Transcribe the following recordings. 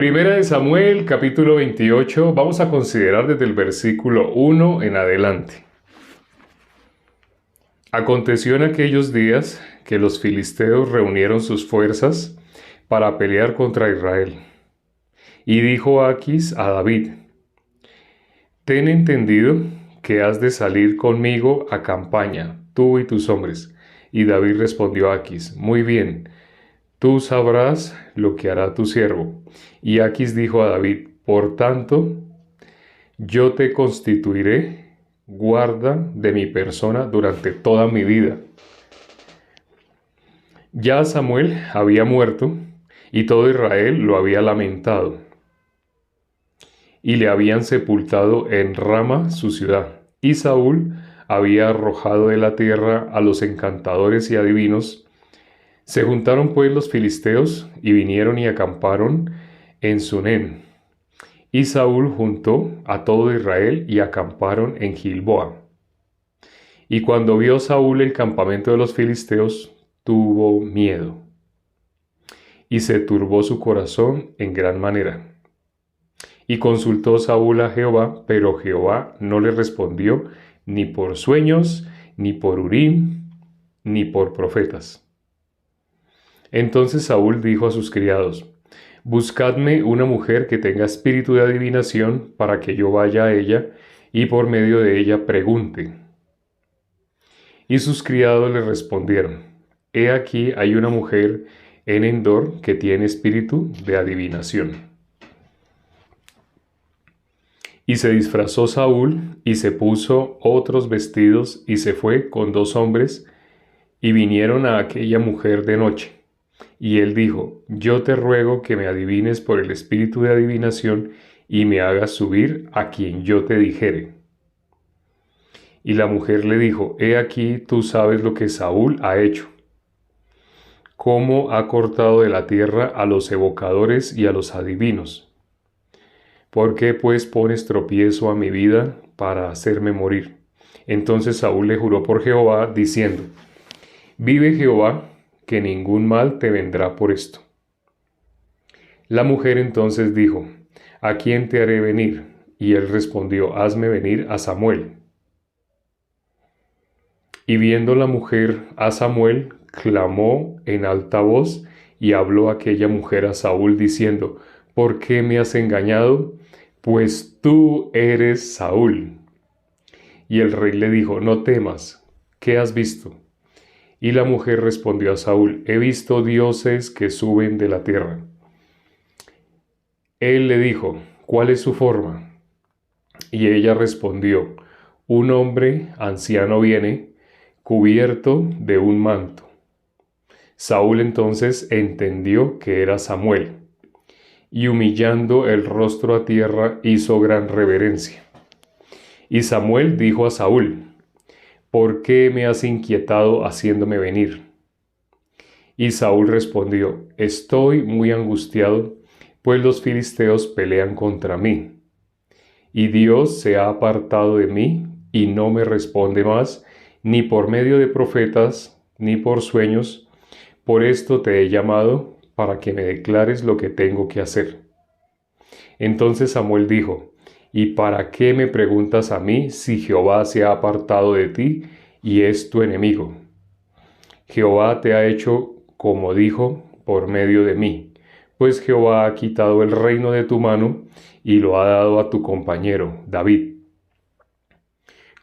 Primera de Samuel, capítulo 28, vamos a considerar desde el versículo 1 en adelante. Aconteció en aquellos días que los filisteos reunieron sus fuerzas para pelear contra Israel. Y dijo Aquis a David: Ten entendido que has de salir conmigo a campaña, tú y tus hombres. Y David respondió a Aquis: Muy bien, tú sabrás lo que hará tu siervo. Y Aquis dijo a David: Por tanto, yo te constituiré guarda de mi persona durante toda mi vida. Ya Samuel había muerto y todo Israel lo había lamentado, y le habían sepultado en Rama su ciudad. Y Saúl había arrojado de la tierra a los encantadores y adivinos. Se juntaron pues los filisteos y vinieron y acamparon en Sunem. Y Saúl juntó a todo Israel y acamparon en Gilboa. Y cuando vio Saúl el campamento de los filisteos, tuvo miedo, y se turbó su corazón en gran manera. Y consultó Saúl a Jehová, pero Jehová no le respondió ni por sueños, ni por Urim, ni por profetas. Entonces Saúl dijo a sus criados: Buscadme una mujer que tenga espíritu de adivinación, para que yo vaya a ella, y por medio de ella pregunte. Y sus criados le respondieron: He aquí hay una mujer en Endor que tiene espíritu de adivinación. Y se disfrazó Saúl y se puso otros vestidos y se fue con 2 hombres y vinieron a aquella mujer de noche. Y él dijo: Yo te ruego que me adivines por el espíritu de adivinación y me hagas subir a quien yo te dijere. Y la mujer le dijo: He aquí tú sabes lo que Saúl ha hecho, cómo ha cortado de la tierra a los evocadores y a los adivinos. ¿Por qué pues pones tropiezo a mi vida para hacerme morir? Entonces Saúl le juró por Jehová, diciendo: Vive Jehová, que ningún mal te vendrá por esto. La mujer entonces dijo: ¿A quién te haré venir? Y él respondió: Hazme venir a Samuel. Y viendo la mujer a Samuel, clamó en alta voz, y habló aquella mujer a Saúl diciendo: ¿Por qué me has engañado? Pues tú eres Saúl. Y el rey le dijo: No temas, ¿qué has visto? Y la mujer respondió a Saúl: He visto dioses que suben de la tierra. Él le dijo: ¿Cuál es su forma? Y ella respondió: Un hombre anciano viene, cubierto de un manto. Saúl entonces entendió que era Samuel, y humillando el rostro a tierra hizo gran reverencia. Y Samuel dijo a Saúl: ¿Por qué me has inquietado haciéndome venir? Y Saúl respondió: Estoy muy angustiado, pues los filisteos pelean contra mí. Y Dios se ha apartado de mí y no me responde más, ni por medio de profetas, ni por sueños. Por esto te he llamado, para que me declares lo que tengo que hacer. Entonces Samuel dijo: ¿Y para qué me preguntas a mí si Jehová se ha apartado de ti y es tu enemigo? Jehová te ha hecho como dijo por medio de mí, pues Jehová ha quitado el reino de tu mano y lo ha dado a tu compañero David.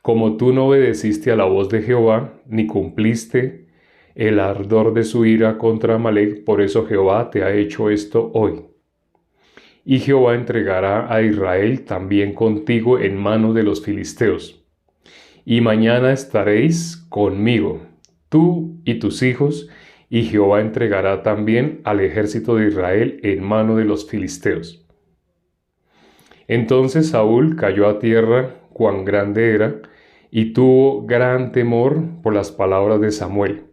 Como tú no obedeciste a la voz de Jehová, ni cumpliste el ardor de su ira contra Amalec, por eso Jehová te ha hecho esto hoy. Y Jehová entregará a Israel también contigo en manos de los filisteos. Y mañana estaréis conmigo, tú y tus hijos, y Jehová entregará también al ejército de Israel en mano de los filisteos. Entonces Saúl cayó a tierra, cuán grande era, y tuvo gran temor por las palabras de Samuel,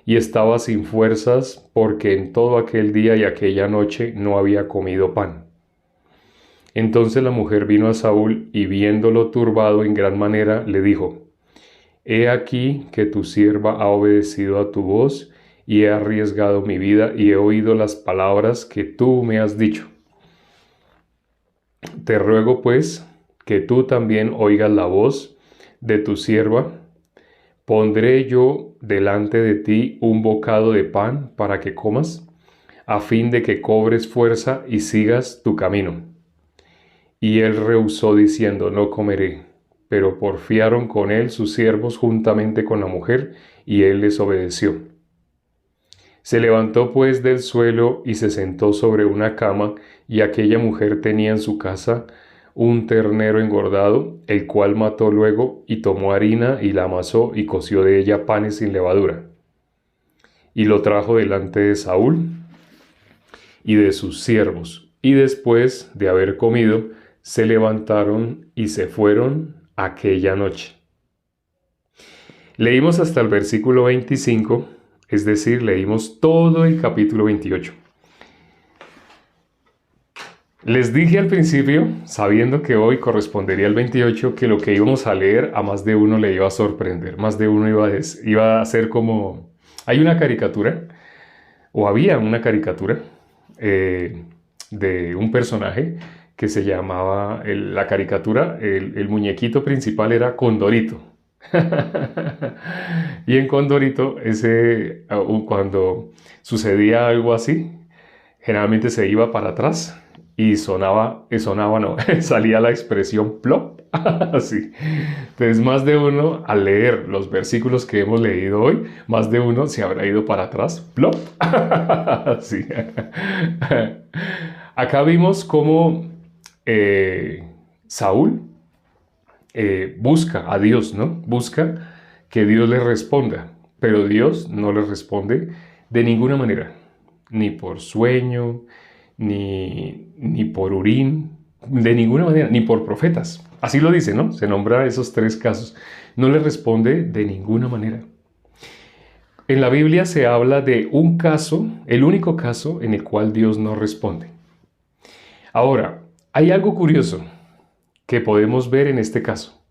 y estaba sin fuerzas, porque en todo aquel día y aquella noche no había comido pan. Entonces la mujer vino a Saúl, y viéndolo turbado en gran manera, le dijo: He aquí que tu sierva ha obedecido a tu voz, y he arriesgado mi vida, y he oído las palabras que tú me has dicho. Te ruego pues que tú también oigas la voz de tu sierva. Pondré yo delante de ti un bocado de pan para que comas, a fin de que cobres fuerza y sigas tu camino. Y él rehusó diciendo, no comeré. Pero porfiaron con él sus siervos juntamente con la mujer, y él les obedeció. Se levantó pues del suelo y se sentó sobre una cama, y aquella mujer tenía en su casa un ternero engordado, el cual mató luego, y tomó harina y la amasó y coció de ella panes sin levadura. Y lo trajo delante de Saúl y de sus siervos. Y después de haber comido, se levantaron y se fueron aquella noche. Leímos hasta el versículo 25, es decir, leímos todo el capítulo 28. Les dije al principio, sabiendo que hoy correspondería al 28, que lo que íbamos a leer a más de uno le iba a sorprender. Más de uno iba a ser como... Hay una caricatura, o había una caricatura, de un personaje que se llamaba, la caricatura, el muñequito principal era Condorito. Y en Condorito, cuando sucedía algo así, generalmente se iba para atrás y salía la expresión plop, así. Entonces, más de uno, al leer los versículos que hemos leído hoy, más de uno se habrá ido para atrás, plop, así. Acá vimos cómo Saúl busca a Dios, ¿no? Busca que Dios le responda, pero Dios no le responde de ninguna manera, ni por sueño, ni por Urín, de ninguna manera, ni por profetas. Así lo dice, ¿no? Se nombra esos tres casos. No le responde de ninguna manera. En la Biblia se habla de un caso, el único caso en el cual Dios no responde. Ahora, hay algo curioso que podemos ver en este caso.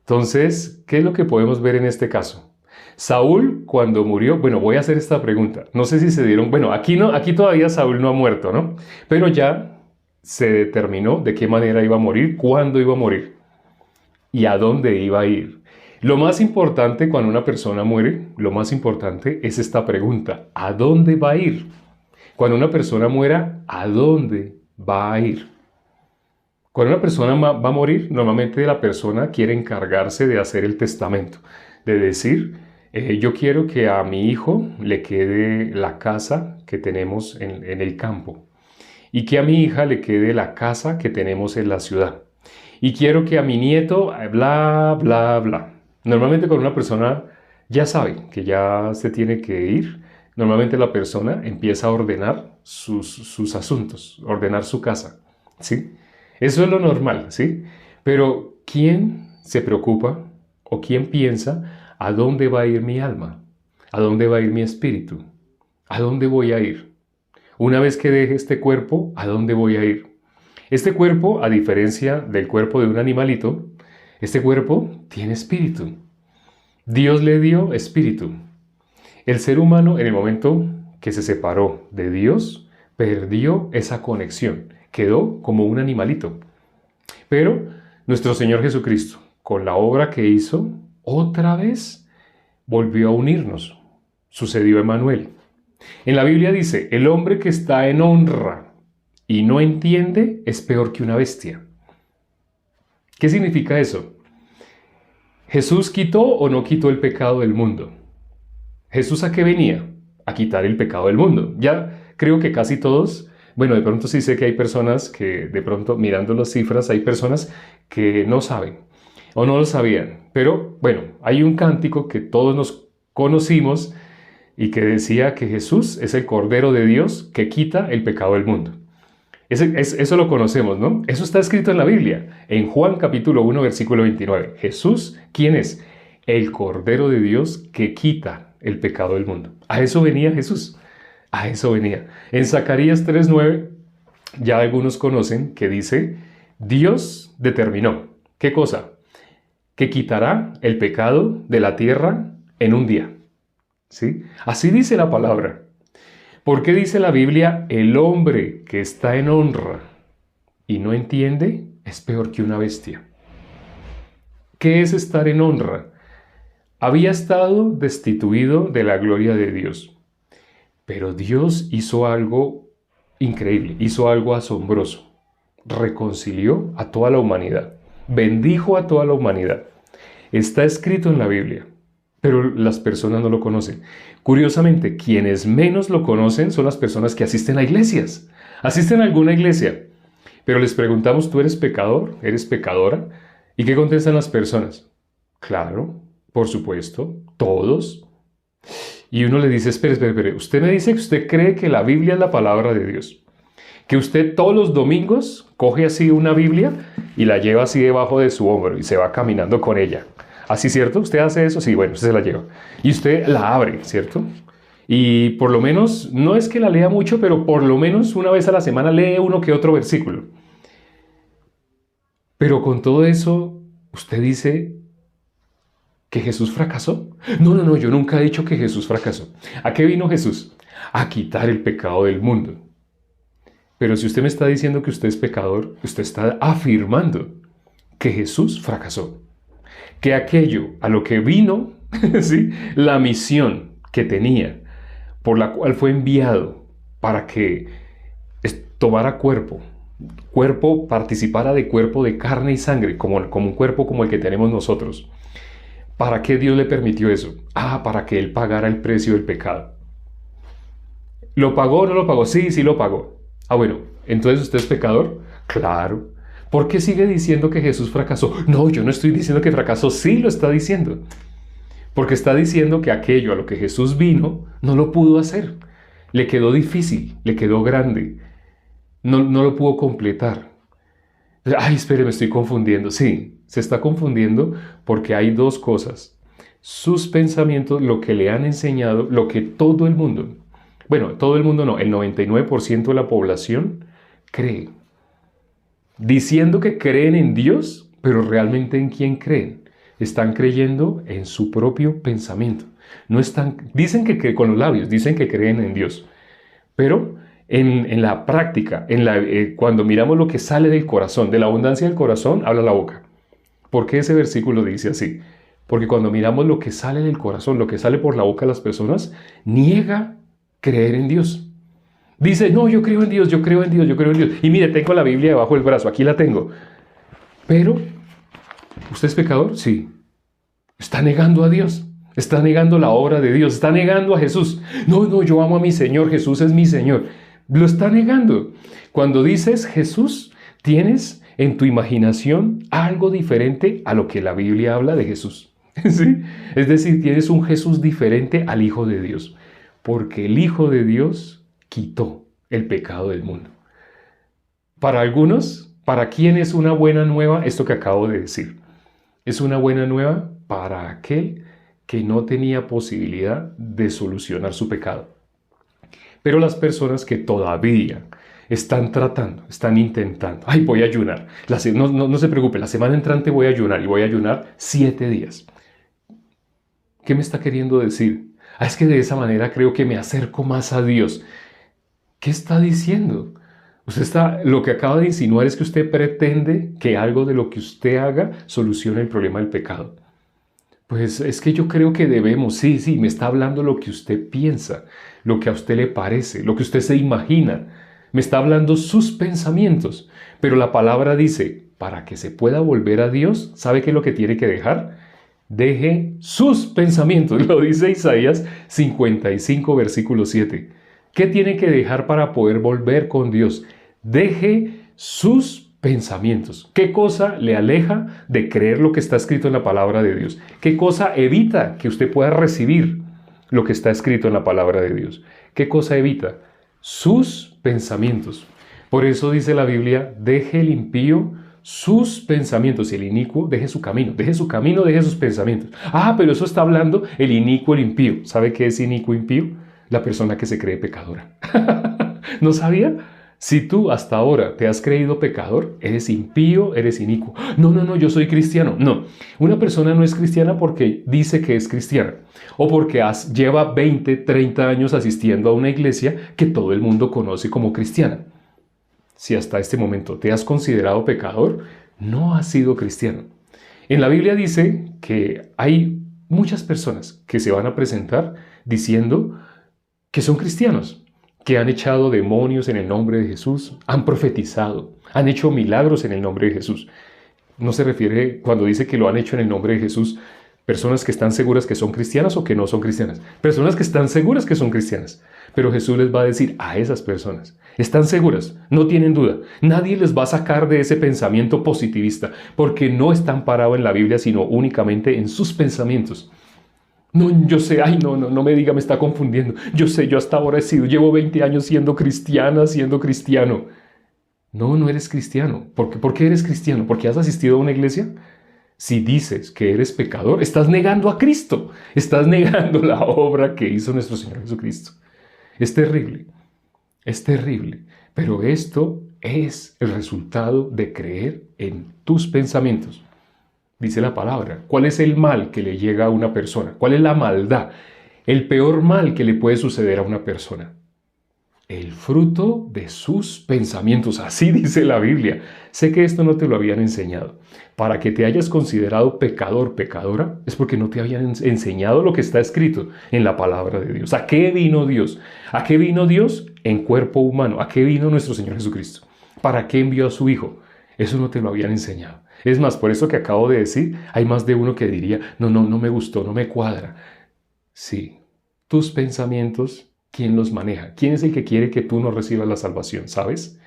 Entonces, ¿qué es lo que podemos ver en este caso? Saúl, cuando murió, bueno, voy a hacer esta pregunta. No sé si se dieron, bueno, aquí todavía Saúl no ha muerto, ¿no? Pero ya se determinó de qué manera iba a morir, cuándo iba a morir y a dónde iba a ir. Lo más importante cuando una persona muere, lo más importante es esta pregunta: ¿a dónde va a ir? Cuando una persona muera, ¿a dónde va a ir? Cuando una persona va a morir, normalmente la persona quiere encargarse de hacer el testamento, de decir, yo quiero que a mi hijo le quede la casa que tenemos en el campo, y que a mi hija le quede la casa que tenemos en la ciudad, y quiero que a mi nieto, bla, bla, bla. Normalmente cuando una persona ya sabe que ya se tiene que ir, normalmente la persona empieza a ordenar sus asuntos, ordenar su casa, ¿sí? Eso es lo normal, ¿sí? Pero ¿quién se preocupa o quién piensa a dónde va a ir mi alma? ¿A dónde va a ir mi espíritu? ¿A dónde voy a ir? Una vez que deje este cuerpo, ¿a dónde voy a ir? Este cuerpo, a diferencia del cuerpo de un animalito, este cuerpo tiene espíritu. Dios le dio espíritu. El ser humano, en el momento que se separó de Dios, perdió esa conexión. Quedó como un animalito. Pero nuestro Señor Jesucristo, con la obra que hizo, otra vez volvió a unirnos. Sucedió Emmanuel. En la Biblia dice, el hombre que está en honra y no entiende es peor que una bestia. ¿Qué significa eso? ¿Jesús quitó o no quitó el pecado del mundo? ¿Jesús a qué venía? A quitar el pecado del mundo. Ya creo que casi todos... Bueno, de pronto sí sé que hay personas que, de pronto, mirando las cifras, hay personas que no saben o no lo sabían. Pero, bueno, hay un cántico que todos nos conocimos y que decía que Jesús es el Cordero de Dios que quita el pecado del mundo. Eso lo conocemos, ¿no? Eso está escrito en la Biblia, en Juan capítulo 1, versículo 29. Jesús, ¿quién es? El Cordero de Dios que quita el pecado del mundo. A eso venía Jesús. A eso venía. En Zacarías 3:9, ya algunos conocen que dice, Dios determinó, ¿qué cosa? Que quitará el pecado de la tierra en un día. ¿Sí? Así dice la palabra. ¿Por qué dice la Biblia el hombre que está en honra y no entiende, es peor que una bestia. ¿Qué es estar en honra? Había estado destituido de la gloria de Dios, pero Dios hizo algo increíble, hizo algo asombroso. Reconcilió a toda la humanidad, bendijo a toda la humanidad. Está escrito en la Biblia, pero las personas no lo conocen. Curiosamente, quienes menos lo conocen son las personas que asisten a iglesias. Asisten a alguna iglesia, pero les preguntamos, ¿tú eres pecador? ¿Eres pecadora? ¿Y qué contestan las personas? Claro, por supuesto, todos. Y uno le dice, espere, usted me dice que usted cree que la Biblia es la palabra de Dios, que usted todos los domingos coge así una Biblia y la lleva así debajo de su hombro y se va caminando con ella. ¿Así, cierto? ¿Usted hace eso? Sí, bueno, usted se la lleva. Y usted la abre, ¿cierto? Y por lo menos, no es que la lea mucho, pero por lo menos una vez a la semana lee uno que otro versículo. Pero con todo eso, usted dice que Jesús fracasó. No, yo nunca he dicho que Jesús fracasó. ¿A qué vino Jesús? A quitar el pecado del mundo. Pero si usted me está diciendo que usted es pecador, usted está afirmando que Jesús fracasó. Que aquello a lo que vino, ¿sí?, la misión que tenía, por la cual fue enviado para que tomara cuerpo participara de cuerpo de carne y sangre, como un cuerpo como el que tenemos nosotros. ¿Para qué Dios le permitió eso? Para que Él pagara el precio del pecado. ¿Lo pagó o no lo pagó? Sí lo pagó. Bueno, ¿entonces usted es pecador? Claro. ¿Por qué sigue diciendo que Jesús fracasó? No, yo no estoy diciendo que fracasó, sí lo está diciendo. Porque está diciendo que aquello a lo que Jesús vino, no lo pudo hacer. Le quedó difícil, le quedó grande. No lo pudo completar. Espere, me estoy confundiendo. Sí, se está confundiendo porque hay dos cosas. Sus pensamientos, lo que le han enseñado, lo que todo el mundo, bueno, todo el mundo no, el 99% de la población cree. Diciendo que creen en Dios, pero realmente ¿en quién creen? Están creyendo en su propio pensamiento. Dicen que con los labios, dicen que creen en Dios, pero en la práctica, cuando miramos lo que sale del corazón, de la abundancia del corazón, habla la boca. ¿Por qué ese versículo dice así? Porque cuando miramos lo que sale del corazón, lo que sale por la boca de las personas, niega creer en Dios. Dice, no, yo creo en Dios. Y mire, tengo la Biblia debajo del brazo, aquí la tengo. Pero, ¿usted es pecador? Sí. Está negando a Dios. Está negando la obra de Dios. Está negando a Jesús. No, yo amo a mi Señor. Jesús es mi Señor. Lo está negando. Cuando dices Jesús, tienes en tu imaginación algo diferente a lo que la Biblia habla de Jesús. ¿Sí? Es decir, tienes un Jesús diferente al Hijo de Dios. Porque el Hijo de Dios quitó el pecado del mundo. Para algunos, ¿para quién es una buena nueva esto que acabo de decir? Es una buena nueva para aquel que no tenía posibilidad de solucionar su pecado. Pero las personas que todavía están tratando, están intentando, voy a ayunar. No se preocupe, la semana entrante voy a ayunar y voy a ayunar 7 días. ¿Qué me está queriendo decir? Es que de esa manera creo que me acerco más a Dios. ¿Qué está diciendo? Lo que acaba de insinuar es que usted pretende que algo de lo que usted haga solucione el problema del pecado. Pues es que yo creo que debemos, sí, me está hablando lo que usted piensa, lo que a usted le parece, lo que usted se imagina. Me está hablando sus pensamientos. Pero la palabra dice, para que se pueda volver a Dios, ¿sabe qué es lo que tiene que dejar? Deje sus pensamientos. Lo dice Isaías 55, versículo 7. ¿Qué tiene que dejar para poder volver con Dios? Deje sus pensamientos. ¿Qué cosa le aleja de creer lo que está escrito en la palabra de Dios? ¿Qué cosa evita que usted pueda recibir lo que está escrito en la palabra de Dios? ¿Qué cosa evita? Sus pensamientos. Por eso dice la Biblia, deje el impío sus pensamientos y el inicuo deje su camino, deje sus pensamientos. Pero eso está hablando el inicuo, el impío. ¿Sabe qué es inicuo, impío? La persona que se cree pecadora. ¿No sabía? Si tú hasta ahora te has creído pecador, eres impío, eres inicuo. No, yo soy cristiano. No, una persona no es cristiana porque dice que es cristiana o porque lleva 20, 30 años asistiendo a una iglesia que todo el mundo conoce como cristiana. si hasta este momento te has considerado pecador, no has sido cristiano. En la Biblia dice que hay muchas personas que se van a presentar diciendo que son cristianos, que han echado demonios en el nombre de Jesús, han profetizado, han hecho milagros en el nombre de Jesús. No se refiere, cuando dice que lo han hecho en el nombre de Jesús, personas que están seguras que son cristianas o que no son cristianas. Personas que están seguras que son cristianas. Pero Jesús les va a decir a esas personas, están seguras, no tienen duda. Nadie les va a sacar de ese pensamiento positivista, porque no están parados en la Biblia, sino únicamente en sus pensamientos. No, yo sé, ay, no me diga, me está confundiendo. Yo sé, yo hasta ahora llevo 20 años siendo cristiana, siendo cristiano. No eres cristiano. ¿Por qué eres cristiano? ¿Porque has asistido a una iglesia? Si dices que eres pecador, estás negando a Cristo. Estás negando la obra que hizo nuestro Señor Jesucristo. Es terrible. Es terrible. Pero esto es el resultado de creer en tus pensamientos. Dice la palabra. ¿Cuál es el mal que le llega a una persona? ¿Cuál es la maldad? El peor mal que le puede suceder a una persona. El fruto de sus pensamientos. Así dice la Biblia. Sé que esto no te lo habían enseñado. Para que te hayas considerado pecador, pecadora, es porque no te habían enseñado lo que está escrito en la palabra de Dios. ¿A qué vino Dios? ¿A qué vino Dios? En cuerpo humano. ¿A qué vino nuestro Señor Jesucristo? ¿Para qué envió a su Hijo? Eso no te lo habían enseñado. Es más, por eso que acabo de decir, hay más de uno que diría, no me gustó, no me cuadra. Sí, tus pensamientos, ¿quién los maneja? ¿Quién es el que quiere que tú no recibas la salvación? ¿Sabes?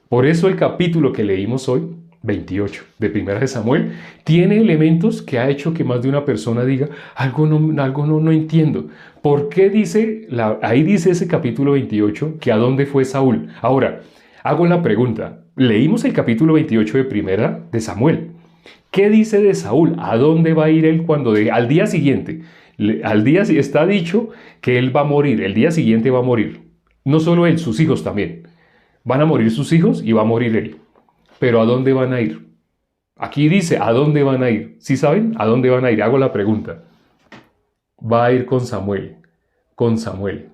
Por eso el capítulo que leímos hoy, 28 de Primera de Samuel, tiene elementos que ha hecho que más de una persona diga, algo no entiendo. ¿Por qué ahí dice ese capítulo 28 que a dónde fue Saúl? Ahora, hago la pregunta. Leímos el capítulo 28 de Primera de Samuel. ¿Qué dice de Saúl? ¿A dónde va a ir él al día siguiente? Está dicho que él va a morir, el día siguiente va a morir. No solo él, sus hijos también. Van a morir sus hijos y va a morir él. Pero ¿a dónde van a ir? Aquí dice, ¿a dónde van a ir? ¿Sí saben? ¿A dónde van a ir? Hago la pregunta. Va a ir con Samuel. Con Samuel.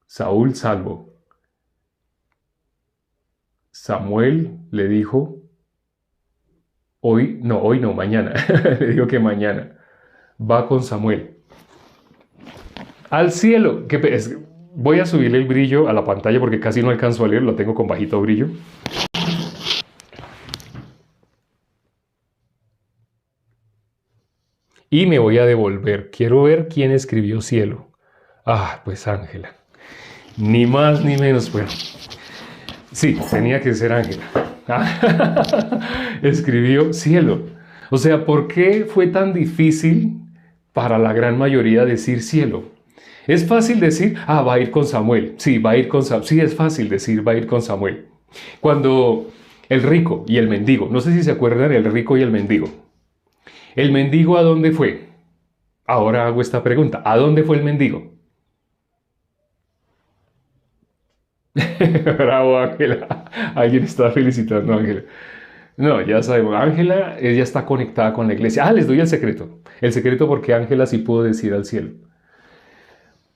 Saúl salvo. Samuel le dijo, hoy no, mañana. Le digo que mañana. Va con Samuel. Al cielo. Voy a subirle el brillo a la pantalla porque casi no alcanzo a leer, lo tengo con bajito brillo. Y me voy a devolver. Quiero ver quién escribió cielo. Pues Ángela. Ni más ni menos, bueno. Sí, tenía que ser Ángela. Escribió cielo. O sea, ¿por qué fue tan difícil para la gran mayoría decir cielo? Es fácil decir, va a ir con Samuel. Sí, va a ir con Samuel. Sí, es fácil decir, va a ir con Samuel. Cuando el rico y el mendigo, no sé si se acuerdan, el rico y el mendigo. ¿El mendigo a dónde fue? Ahora hago esta pregunta. ¿A dónde fue el mendigo? Bravo, Ángela. Alguien está felicitando a Ángela. No, ya sabemos. Ángela, ella está conectada con la iglesia. Les doy el secreto. El secreto porque Ángela sí pudo decir al cielo.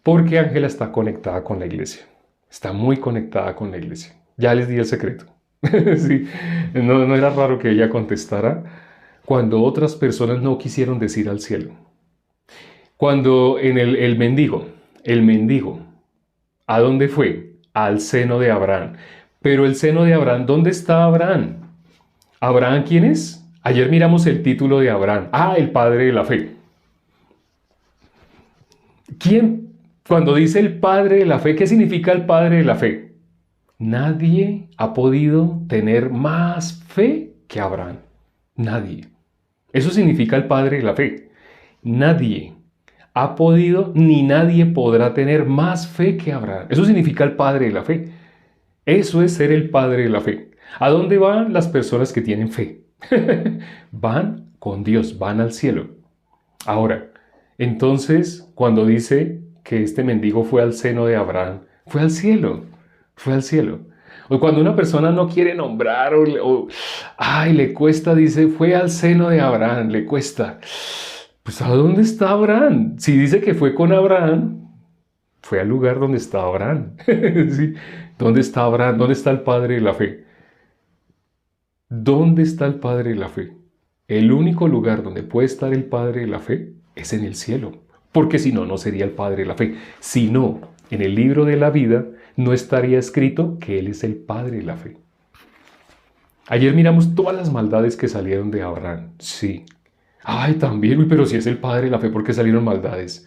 Porque Ángela está conectada con la iglesia. Está muy conectada con la iglesia. Ya les di el secreto. Sí, no era raro que ella contestara cuando otras personas no quisieron decir al cielo. Cuando en el mendigo, ¿a dónde fue? Al seno de Abraham. Pero el seno de Abraham, ¿dónde está Abraham? ¿Abraham quién es? Ayer miramos el título de Abraham. El padre de la fe. ¿Quién? Cuando dice el padre de la fe, ¿qué significa el padre de la fe? Nadie ha podido tener más fe que Abraham. Nadie. Eso significa el padre de la fe. Nadie ha podido ni nadie podrá tener más fe que Abraham. Eso significa el padre de la fe. Eso es ser el padre de la fe. ¿A dónde van las personas que tienen fe? Van con Dios, van al cielo. Ahora, entonces, cuando dice que este mendigo fue al seno de Abraham, fue al cielo, fue al cielo. O cuando una persona no quiere nombrar le cuesta, dice, fue al seno de Abraham, le cuesta. Pues ¿a dónde está Abraham? Si dice que fue con Abraham, fue al lugar donde está Abraham. Sí, ¿Dónde está Abraham? ¿Dónde está el padre de la fe? ¿Dónde está el padre de la fe? El único lugar donde puede estar el padre de la fe es en el cielo, porque si no, no sería el padre de la fe. Si no, en el libro de la vida no estaría escrito que Él es el padre de la fe. Ayer miramos todas las maldades que salieron de Abraham. Sí. Ay, también, uy, pero si es el padre de la fe, ¿por qué salieron maldades?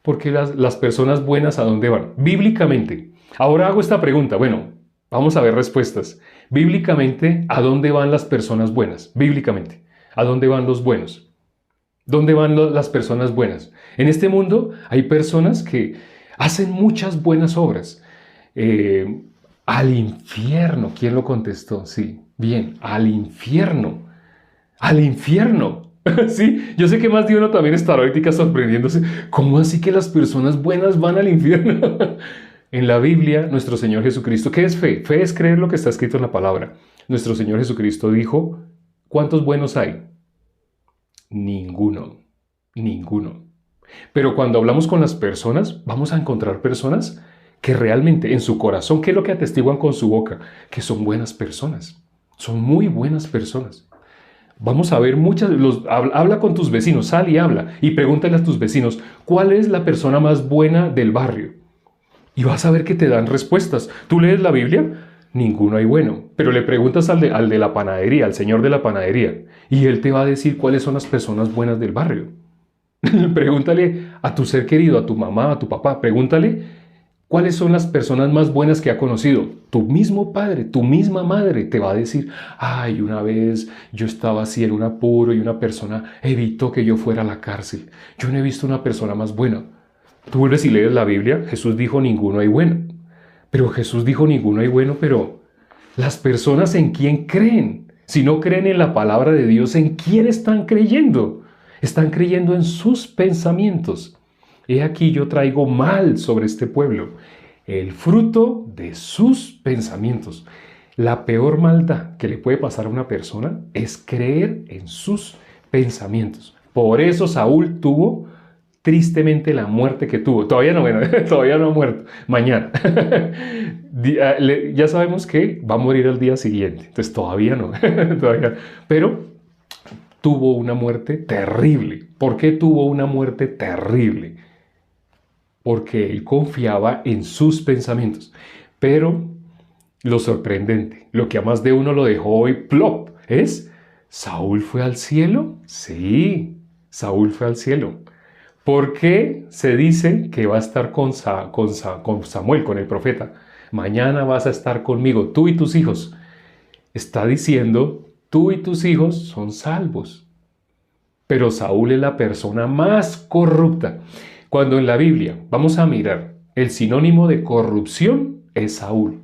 Porque las personas buenas, ¿a dónde van? Bíblicamente. Ahora hago esta pregunta. Bueno, vamos a ver respuestas. Bíblicamente, ¿a dónde van las personas buenas? Bíblicamente. ¿A dónde van los buenos? ¿Dónde van las personas buenas? En este mundo hay personas que hacen muchas buenas obras. Al infierno. ¿Quién lo contestó? Sí, bien, al infierno. Al infierno. Sí, yo sé que más de uno también estará ahorita sorprendiéndose. ¿Cómo así que las personas buenas van al infierno? En la Biblia, nuestro Señor Jesucristo, ¿qué es fe? Fe es creer lo que está escrito en la palabra. Nuestro Señor Jesucristo dijo, ¿cuántos buenos hay? Ninguno, ninguno. Pero cuando hablamos con las personas, vamos a encontrar personas que realmente en su corazón, ¿qué es lo que atestiguan con su boca? Que son buenas personas, son muy buenas personas. Vamos a ver habla con tus vecinos, sal y habla y pregúntale a tus vecinos, ¿cuál es la persona más buena del barrio? Y vas a ver que te dan respuestas. ¿Tú lees la Biblia? Ninguno hay bueno. Pero le preguntas al de la panadería, al señor de la panadería, y él te va a decir cuáles son las personas buenas del barrio. Pregúntale a tu ser querido, a tu mamá, a tu papá, pregúntale cuáles son las personas más buenas que ha conocido. Tu mismo padre, tu misma madre te va a decir, ay, una vez yo estaba así en un apuro y una persona evitó que yo fuera a la cárcel. Yo no he visto una persona más buena. Tú vuelves y lees la Biblia, Jesús dijo ninguno hay bueno. Pero Jesús dijo ninguno hay bueno, pero las personas en quién creen. Si no creen en la palabra de Dios, ¿en quién están creyendo? Están creyendo en sus pensamientos. He aquí yo traigo mal sobre este pueblo, el fruto de sus pensamientos. La peor maldad que le puede pasar a una persona es creer en sus pensamientos. Por eso Saúl tuvo tristemente la muerte que tuvo. Todavía no, bueno, todavía no ha muerto. Mañana. Ya sabemos que va a morir al día siguiente. Entonces todavía no. Todavía. Pero tuvo una muerte terrible. ¿Por qué tuvo una muerte terrible? Porque él confiaba en sus pensamientos. Pero lo sorprendente, lo que a más de uno lo dejó hoy plop, es ¿Saúl fue al cielo? Sí, Saúl fue al cielo. ¿Por qué se dice que va a estar con Samuel, con el profeta? Mañana vas a estar conmigo, tú y tus hijos. Está diciendo, tú y tus hijos son salvos. Pero Saúl es la persona más corrupta. Cuando en la Biblia vamos a mirar, el sinónimo de corrupción es Saúl.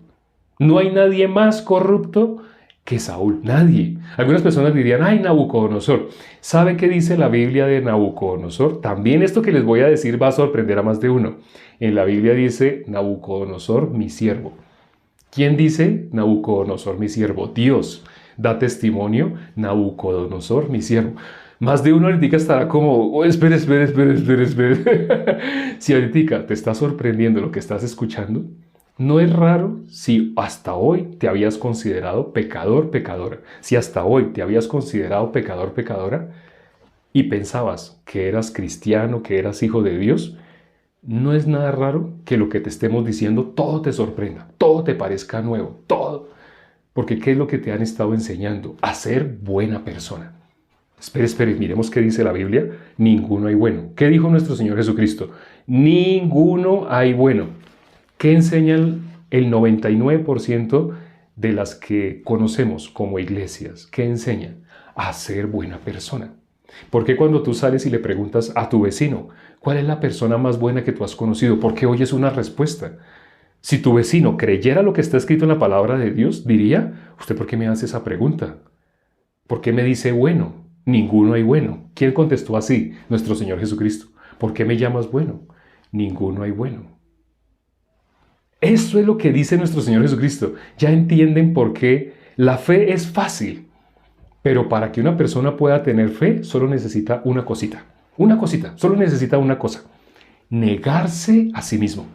No hay nadie más corrupto que Saúl, nadie. Algunas personas dirían, ay, Nabucodonosor. ¿Sabe qué dice la Biblia de Nabucodonosor? También esto que les voy a decir va a sorprender a más de uno. En la Biblia dice, Nabucodonosor, mi siervo. ¿Quién dice Nabucodonosor, mi siervo? Dios da testimonio, Nabucodonosor, mi siervo. Más de uno ahorita estará como, oh, espere. Si ahorita te está sorprendiendo lo que estás escuchando, no es raro si hasta hoy te habías considerado pecador, pecadora. Si hasta hoy te habías considerado pecador, pecadora, y pensabas que eras cristiano, que eras hijo de Dios, no es nada raro que lo que te estemos diciendo todo te sorprenda, todo te parezca nuevo, todo. Porque ¿qué es lo que te han estado enseñando? A ser buena persona. Espere, miremos qué dice la Biblia. Ninguno hay bueno. ¿Qué dijo nuestro Señor Jesucristo? Ninguno hay bueno. ¿Qué enseñan el 99% de las que conocemos como iglesias? ¿Qué enseñan? A ser buena persona. ¿Por qué cuando tú sales y le preguntas a tu vecino, ¿cuál es la persona más buena que tú has conocido? ¿Por qué oyes una respuesta? Si tu vecino creyera lo que está escrito en la palabra de Dios, diría, ¿usted por qué me hace esa pregunta? ¿Por qué me dice bueno? Ninguno hay bueno. ¿Quién contestó así? Nuestro Señor Jesucristo. ¿Por qué me llamas bueno? Ninguno hay bueno. Eso es lo que dice nuestro Señor Jesucristo. Ya entienden por qué la fe es fácil. Pero para que una persona pueda tener fe, solo necesita una cosita, solo necesita una cosa. Negarse a sí mismo.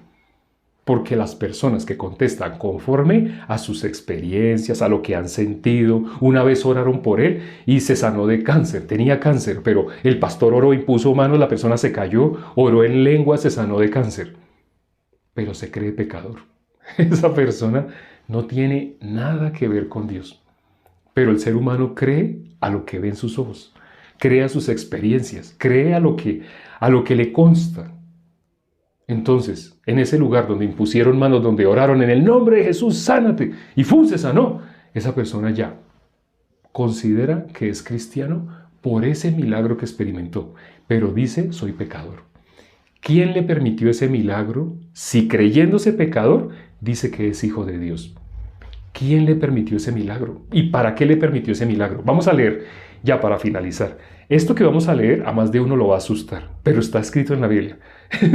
Porque las personas que contestan conforme a sus experiencias, a lo que han sentido, una vez oraron por él y se sanó de cáncer, tenía cáncer, pero el pastor oró, impuso manos, la persona se cayó, oró en lengua, se sanó de cáncer, pero se cree pecador. Esa persona no tiene nada que ver con Dios. Pero el ser humano cree a lo que ve en sus ojos, cree a sus experiencias, cree a lo que le consta. Entonces, en ese lugar donde impusieron manos, donde oraron en el nombre de Jesús, sánate, y ¡fum! Se sanó, esa persona ya considera que es cristiano por ese milagro que experimentó, pero dice, soy pecador. ¿Quién le permitió ese milagro? Si creyéndose pecador, dice que es hijo de Dios. ¿Quién le permitió ese milagro? ¿Y para qué le permitió ese milagro? Vamos a leer, ya para finalizar. Esto que vamos a leer a más de uno lo va a asustar, pero está escrito en la Biblia.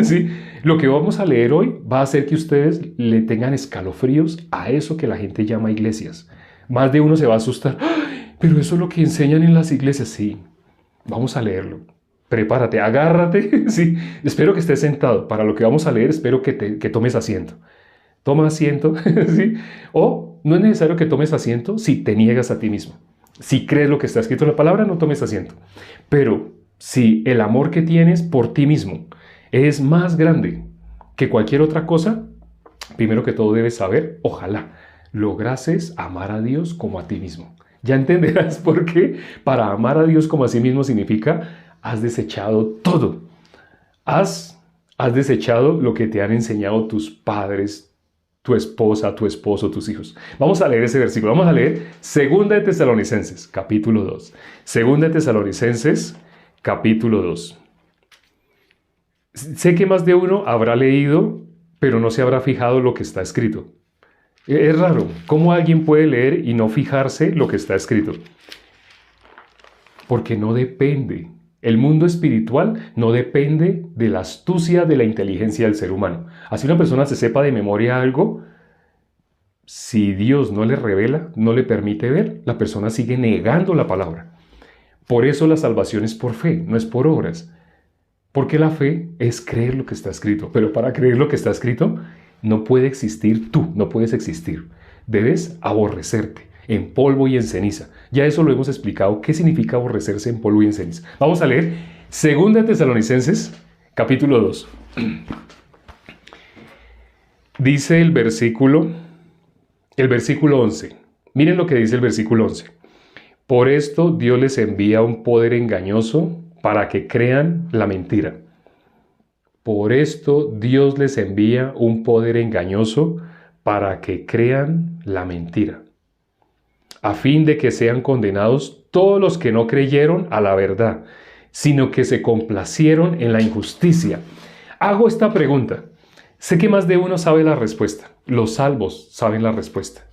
¿Sí? Lo que vamos a leer hoy va a hacer que ustedes le tengan escalofríos a eso que la gente llama iglesias. Más de uno se va a asustar. ¡Ay! Pero eso es lo que enseñan en las iglesias. Sí, vamos a leerlo. Prepárate, agárrate. Sí, espero que estés sentado. Para lo que vamos a leer, espero que tomes asiento. Toma asiento. ¿Sí? O no es necesario que tomes asiento si te niegas a ti mismo. Si crees lo que está escrito en la palabra, no tomes asiento. Pero si el amor que tienes por ti mismo es más grande que cualquier otra cosa, primero que todo debes saber, ojalá lograses amar a Dios como a ti mismo. Ya entenderás por qué. Para amar a Dios como a sí mismo significa has desechado todo. Has desechado lo que te han enseñado tus padres, tu esposa, tu esposo, tus hijos. Vamos a leer ese versículo. Vamos a leer 2 de Tesalonicenses, capítulo 2. 2 de Tesalonicenses, capítulo 2. Sé que más de uno habrá leído, pero no se habrá fijado lo que está escrito. Es raro. ¿Cómo alguien puede leer y no fijarse lo que está escrito? Porque no depende. El mundo espiritual no depende de la astucia, de la inteligencia del ser humano. Así una persona se sepa de memoria algo, si Dios no le revela, no le permite ver, la persona sigue negando la palabra. Por eso la salvación es por fe, no es por obras. Porque la fe es creer lo que está escrito. Pero para creer lo que está escrito, no puede existir tú, no puedes existir. Debes aborrecerte en polvo y en ceniza. Ya eso lo hemos explicado, qué significa aborrecerse en polvo y en ceniza. Vamos a leer 2 de Tesalonicenses, capítulo 2. Dice el versículo 11. Miren lo que dice el versículo 11. Por esto Dios les envía un poder engañoso para que crean la mentira. Por esto Dios les envía un poder engañoso para que crean la mentira, a fin de que sean condenados todos los que no creyeron a la verdad, sino que se complacieron en la injusticia. Hago esta pregunta. Sé que más de uno sabe la respuesta. Los salvos saben la respuesta.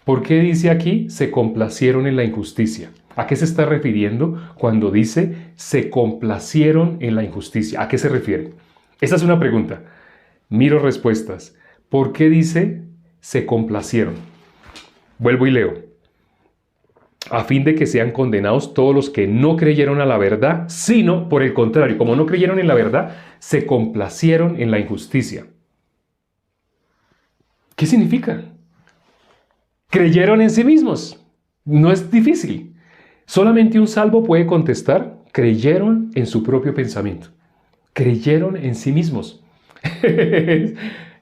¿Por qué dice aquí se complacieron en la injusticia? ¿A qué se está refiriendo cuando dice se complacieron en la injusticia? ¿A qué se refiere? Esta es una pregunta. Miro respuestas. ¿Por qué dice se complacieron? Vuelvo y leo. A fin de que sean condenados todos los que no creyeron a la verdad, sino, por el contrario, como no creyeron en la verdad, se complacieron en la injusticia. ¿Qué significa? Creyeron en sí mismos. No es difícil. Solamente un salvo puede contestar, creyeron en su propio pensamiento. Creyeron en sí mismos.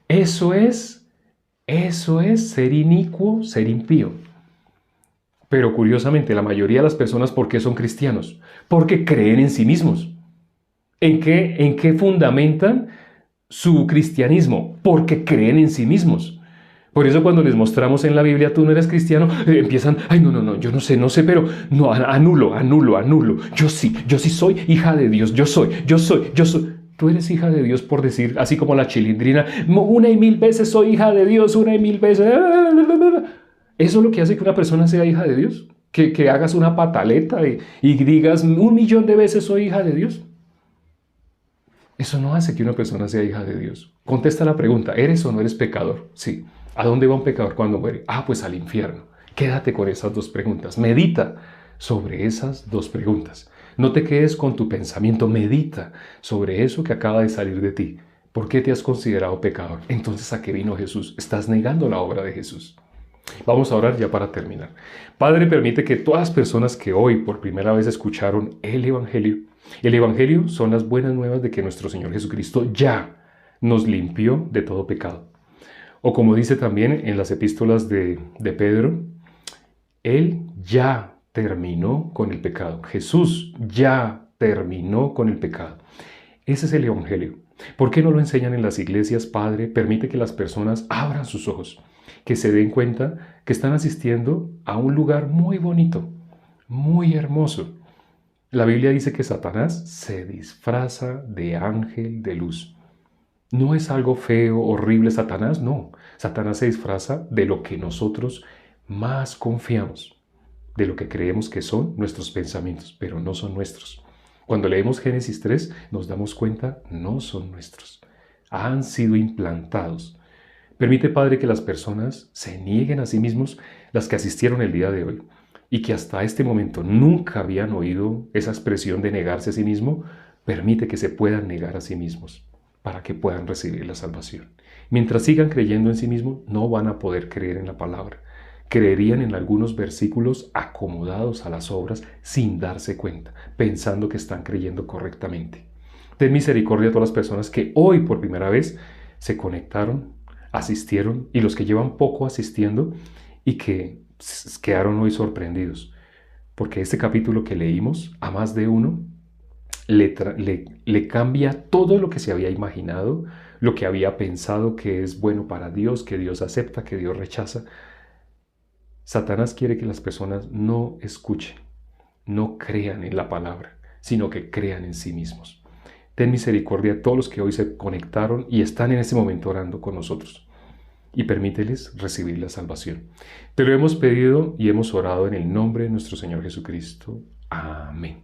Eso es ser inicuo, ser impío. Pero curiosamente, la mayoría de las personas, ¿por qué son cristianos? Porque creen en sí mismos. ¿En qué fundamentan su cristianismo? Porque creen en sí mismos. Por eso cuando les mostramos en la Biblia, tú no eres cristiano, empiezan, ay, no, yo no sé, pero no, anulo. Yo sí soy hija de Dios, yo soy. Tú eres hija de Dios por decir, así como la chilindrina, 1,000 veces soy hija de Dios, 1,000 veces. ¿Eso es lo que hace que una persona sea hija de Dios? Que hagas una pataleta y digas 1,000,000 de veces soy hija de Dios. Eso no hace que una persona sea hija de Dios. Contesta la pregunta, ¿eres o no eres pecador? Sí. ¿A dónde va un pecador cuando muere? Pues al infierno. Quédate con esas dos preguntas. Medita sobre esas dos preguntas. No te quedes con tu pensamiento. Medita sobre eso que acaba de salir de ti. ¿Por qué te has considerado pecador? Entonces, ¿a qué vino Jesús? Estás negando la obra de Jesús. Vamos a orar ya para terminar. Padre, permite que todas las personas que hoy por primera vez escucharon el Evangelio son las buenas nuevas de que nuestro Señor Jesucristo ya nos limpió de todo pecado. O como dice también en las epístolas de Pedro, Él ya terminó con el pecado. Jesús ya terminó con el pecado. Ese es el Evangelio. ¿Por qué no lo enseñan en las iglesias, Padre? Permite que las personas abran sus ojos, que se den cuenta que están asistiendo a un lugar muy bonito, muy hermoso. La Biblia dice que Satanás se disfraza de ángel de luz. No es algo feo, horrible Satanás, no. Satanás se disfraza de lo que nosotros más confiamos, de lo que creemos que son nuestros pensamientos, pero no son nuestros. Cuando leemos Génesis 3, nos damos cuenta, no son nuestros. Han sido implantados. Permite, Padre, que las personas se nieguen a sí mismos, las que asistieron el día de hoy, y que hasta este momento nunca habían oído esa expresión de negarse a sí mismo. Permite que se puedan negar a sí mismos para que puedan recibir la salvación. Mientras sigan creyendo en sí mismos, no van a poder creer en la palabra. Creerían en algunos versículos acomodados a las obras sin darse cuenta, pensando que están creyendo correctamente. Ten misericordia a todas las personas que hoy por primera vez se conectaron, asistieron, y los que llevan poco asistiendo y que quedaron hoy sorprendidos. Porque este capítulo que leímos, a más de uno, le cambia todo lo que se había imaginado, lo que había pensado que es bueno para Dios, que Dios acepta, que Dios rechaza. Satanás quiere que las personas no escuchen, no crean en la palabra, sino que crean en sí mismos. Ten misericordia a todos los que hoy se conectaron y están en este momento orando con nosotros, y permíteles recibir la salvación. Te lo hemos pedido y hemos orado en el nombre de nuestro Señor Jesucristo. Amén.